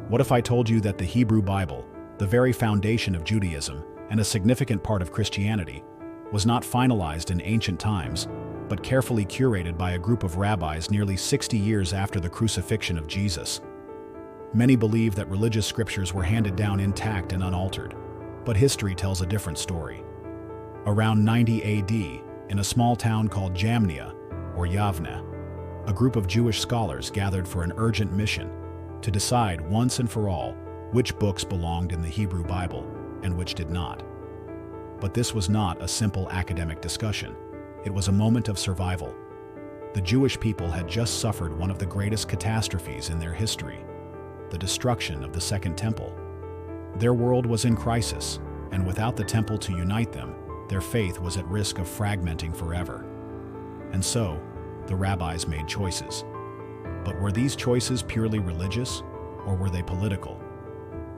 What if I told you that the Hebrew Bible, the very foundation of Judaism and a significant part of Christianity, was not finalized in ancient times, but carefully curated by a group of rabbis nearly 60 years after the crucifixion of Jesus? Many believe that religious scriptures were handed down intact and unaltered, but history tells a different story. Around 90 AD, in a small town called Jamnia, or Yavne, a group of Jewish scholars gathered for an urgent mission to decide once and for all which books belonged in the Hebrew Bible and which did not. But this was not a simple academic discussion. It was a moment of survival. The Jewish people had just suffered one of the greatest catastrophes in their history, the destruction of the Second Temple. Their world was in crisis, and without the temple to unite them, their faith was at risk of fragmenting forever. And so, the rabbis made choices. But were these choices purely religious, or were they political?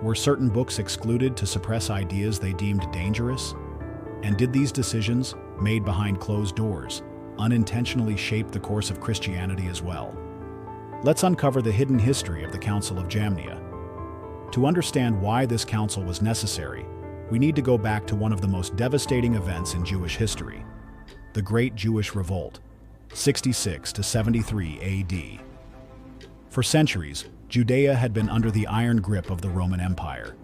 Were certain books excluded to suppress ideas they deemed dangerous? And did these decisions, made behind closed doors, unintentionally shape the course of Christianity as well? Let's uncover the hidden history of the Council of Jamnia. To understand why this council was necessary, we need to go back to one of the most devastating events in Jewish history, the Great Jewish Revolt, 66 to 73 AD. For centuries, Judea had been under the iron grip of the Roman Empire.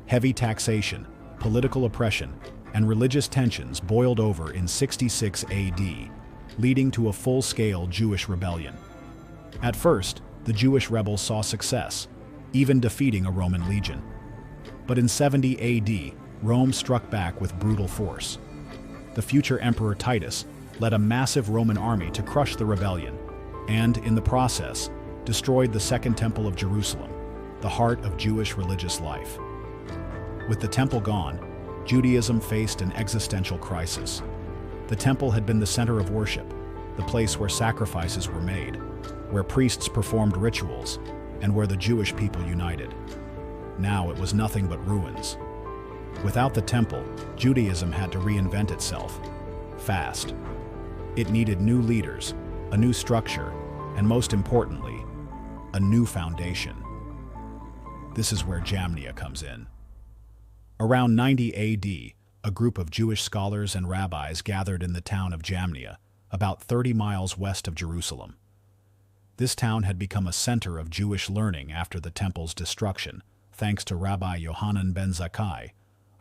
Heavy taxation, political oppression, and religious tensions boiled over in 66 AD, leading to a full-scale Jewish rebellion. At first, the Jewish rebels saw success, even defeating a Roman legion. But in 70 AD, Rome struck back with brutal force. The future Emperor Titus led a massive Roman army to crush the rebellion, and, in the process, destroyed the Second Temple of Jerusalem, the heart of Jewish religious life. With the temple gone, Judaism faced an existential crisis. The temple had been the center of worship, the place where sacrifices were made, where priests performed rituals, and where the Jewish people united. Now it was nothing but ruins. Without the temple, Judaism had to reinvent itself, fast. It needed new leaders, a new structure, and most importantly, a new foundation. This is where Jamnia comes in. Around 90 AD, a group of Jewish scholars and rabbis gathered in the town of Jamnia, about 30 miles west of Jerusalem. This town had become a center of Jewish learning after the temple's destruction, thanks to Rabbi Yohanan ben Zakkai,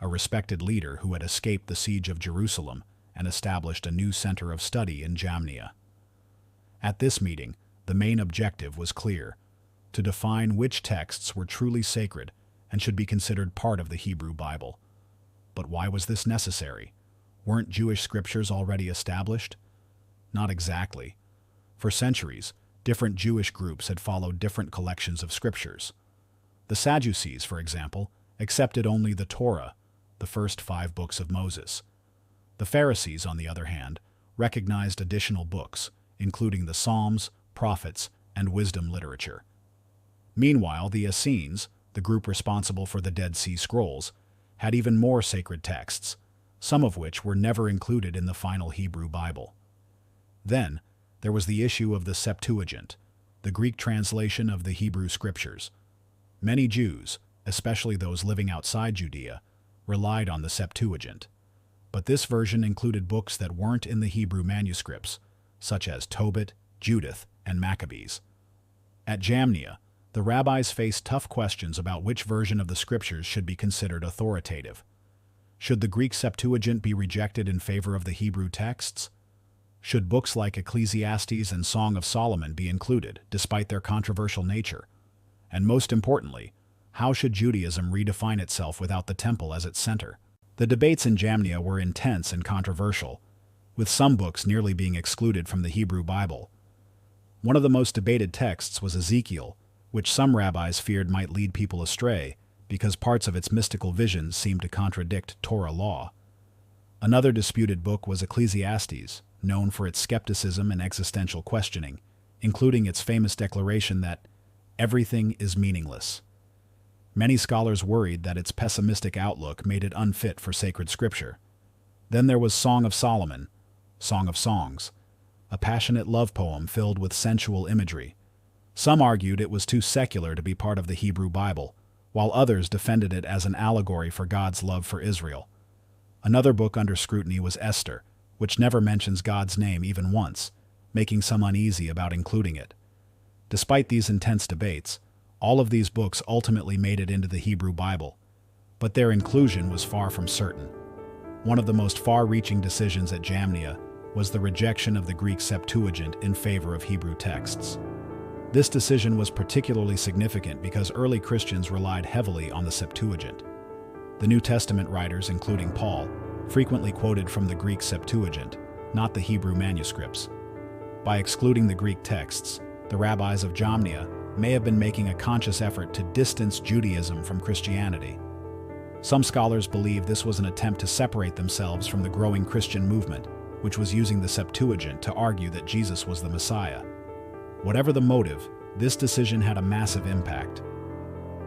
a respected leader who had escaped the siege of Jerusalem and established a new center of study in Jamnia. At this meeting, the main objective was clear: to define which texts were truly sacred and should be considered part of the Hebrew Bible. But why was this necessary? Weren't Jewish scriptures already established? Not exactly. For centuries, different Jewish groups had followed different collections of scriptures. The Sadducees, for example, accepted only the Torah, the first 5 books of Moses. The Pharisees, on the other hand, recognized additional books, including the Psalms, prophets, and wisdom literature. Meanwhile, the Essenes, the group responsible for the Dead Sea Scrolls, had even more sacred texts, some of which were never included in the final Hebrew Bible. Then, there was the issue of the Septuagint, the Greek translation of the Hebrew Scriptures. Many Jews, especially those living outside Judea, relied on the Septuagint. But this version included books that weren't in the Hebrew manuscripts, such as Tobit, Judith, and Maccabees. At Jamnia, the rabbis faced tough questions about which version of the scriptures should be considered authoritative. Should the Greek Septuagint be rejected in favor of the Hebrew texts? Should books like Ecclesiastes and Song of Solomon be included, despite their controversial nature? And most importantly, how should Judaism redefine itself without the temple as its center? The debates in Jamnia were intense and controversial, with some books nearly being excluded from the Hebrew Bible. One of the most debated texts was Ezekiel, which some rabbis feared might lead people astray because parts of its mystical visions seemed to contradict Torah law. Another disputed book was Ecclesiastes, known for its skepticism and existential questioning, including its famous declaration that everything is meaningless. Many scholars worried that its pessimistic outlook made it unfit for sacred scripture. Then there was Song of Solomon, Song of Songs, a passionate love poem filled with sensual imagery. Some argued it was too secular to be part of the Hebrew Bible, while others defended it as an allegory for God's love for Israel. Another book under scrutiny was Esther, which never mentions God's name even once, making some uneasy about including it. Despite these intense debates, all of these books ultimately made it into the Hebrew Bible, but their inclusion was far from certain. One of the most far-reaching decisions at Jamnia was the rejection of the Greek Septuagint in favor of Hebrew texts. This decision was particularly significant because early Christians relied heavily on the Septuagint. The New Testament writers, including Paul, frequently quoted from the Greek Septuagint, not the Hebrew manuscripts. By excluding the Greek texts, the rabbis of Jamnia may have been making a conscious effort to distance Judaism from Christianity. Some scholars believe this was an attempt to separate themselves from the growing Christian movement, which was using the Septuagint to argue that Jesus was the Messiah. Whatever the motive, this decision had a massive impact.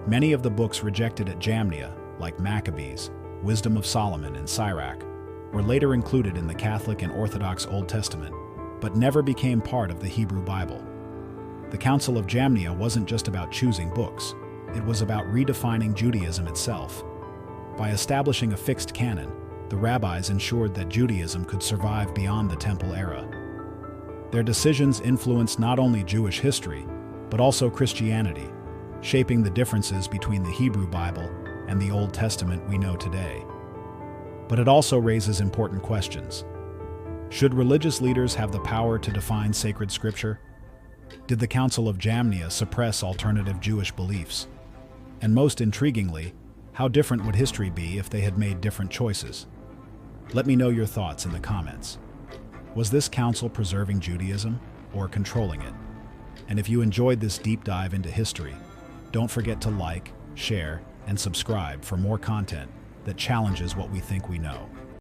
Many of the books rejected at Jamnia, like Maccabees, Wisdom of Solomon, and Sirach, were later included in the Catholic and Orthodox Old Testament, but never became part of the Hebrew Bible. The Council of Jamnia wasn't just about choosing books, it was about redefining Judaism itself. By establishing a fixed canon, the rabbis ensured that Judaism could survive beyond the Temple era. Their decisions influenced not only Jewish history, but also Christianity, shaping the differences between the Hebrew Bible and the Old Testament we know today. But it also raises important questions. Should religious leaders have the power to define sacred scripture? Did the Council of Jamnia suppress alternative Jewish beliefs? And most intriguingly, how different would history be if they had made different choices? Let me know your thoughts in the comments. Was this council preserving Judaism or controlling it? And if you enjoyed this deep dive into history, don't forget to like, share, and subscribe for more content that challenges what we think we know.